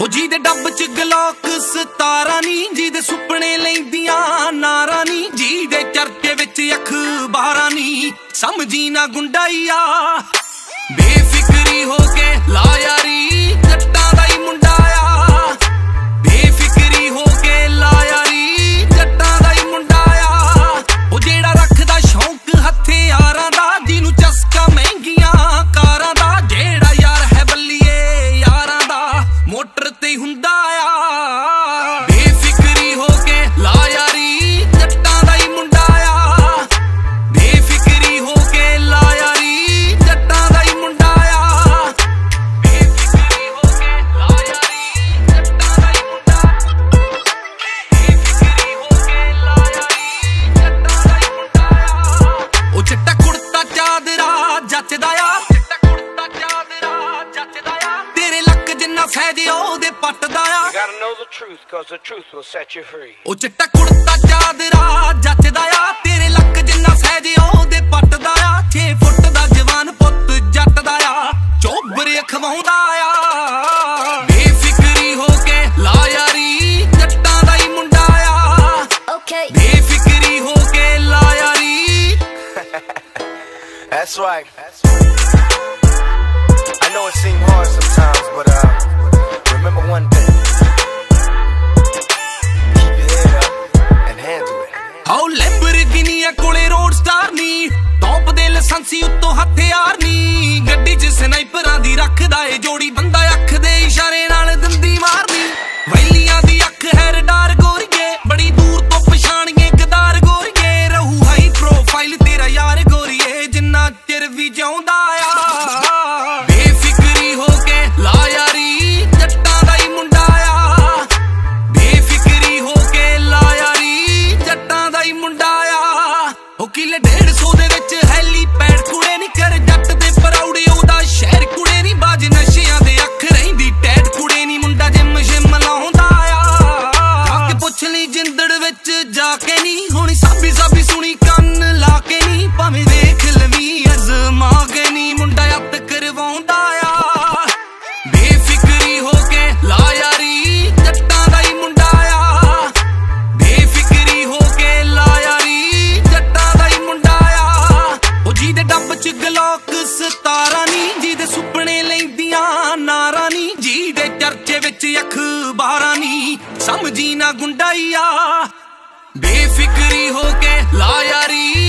ओ जी दे dub च गलॉक 17 नी, जी दे सुपने लैंदियां नारा नी, जी दे चर्चे विच अखबारां नी, समझी ना गुंडाईया बेफिक्री हो के ला यारी जट्टां दा ही मुंडा आ, बेफिक्री हो के ला यारी जट्टां दा ही मुंडा आ, ओ जेड़ा रखदा शौक हथियारां दा, जिन्नू चस्का महंगियां कारां दा, जेड़ा यार है बल्लिए यारां दा मोटर ते हुंदा आ, बेफिक्री हो के ला यारी जट्टां दा ही मुंडा आ, बेफिक्री हो के ला यारी जट्टां दा ही मुंडा आ, बेफिक्री हो के ला यारी जट्टां दा ही मुंडा, बेफिक्री हो के ला यारी जट्टां दा ही मुंडा आ, ओ चिट्टा कुर्ता चादरा जचदा आ, चिट्टा कुर्ता चादरा जचदा आ, तेरे लक जिन्ना सहज ओदे पटदा आ, you gotta know the truth cause the truth will set you free, ओ चिट्टा कुर्ता चादरा जचदा आ, तेरे लक जिन्ना सहज ओदे पटदा आ, 6 फुट दा जवान पुੱਤ जट दा आ, चोबरे खवाउंदा आ, बेफिक्री हो के ला यारी जट्टां दा ही मुंडा आ, बेफिक्री हो के ला यारी That's right. I know it seems hard sometimes, but remember one thing. Keep your head up and handle it. आओ लैम्बोर्गिनी कोले रोड स्टार नी, टॉप दे लाइसेंसी उत्तों हथियार नी, गड्डी च स्नाइपरां दी रखदा ए जोड़ी, बंदा अख दे इशारे नाल दंदी मारनी, वैलियां दी अख है रडार गोरीए, बड़ी दूर तो पछाणिए गदार गोरीए, रहू हाई प्रोफाइल तेरा यार गोरीए, जिन्ना चिर भी जिउंदा आ, बेफिक्री हो के ला यारी जट्टां दा ही मुंडा आ, बेफिक्री हो के ला यारी जट्टां दा ही मुंडा आ, ओ किले 150 दे विच हैलीपैड कुड़े नी, कर जट ते पराउड़े ओदा शहर कुड़े नी, बाज नशियां दे अख रहिंदी टैट कुड़े नी, मुंडा जिम शिम लाउंदा आ, जाके पुछ ली जिंदड़ विच जाके नी, हुण साबी साबी सुनी कंन ला के नी, भावें देख लवी अजमा के नी, मुंडा अत करवाउंदा आ, बेफिक्री हो के ला यारी जट्टां दा ही मुंडा आ, बेफिक्री हो के ला यारी जट्टां दा ही मुंडा आ, ओ जी दे डब च गलॉक 17 नी, जी दे सुपने लैंदियां नारा नी, जी दे चर्चे विच अखबारां नी, समझी ना गुंडाईया बेफिक्री हो के ला यारी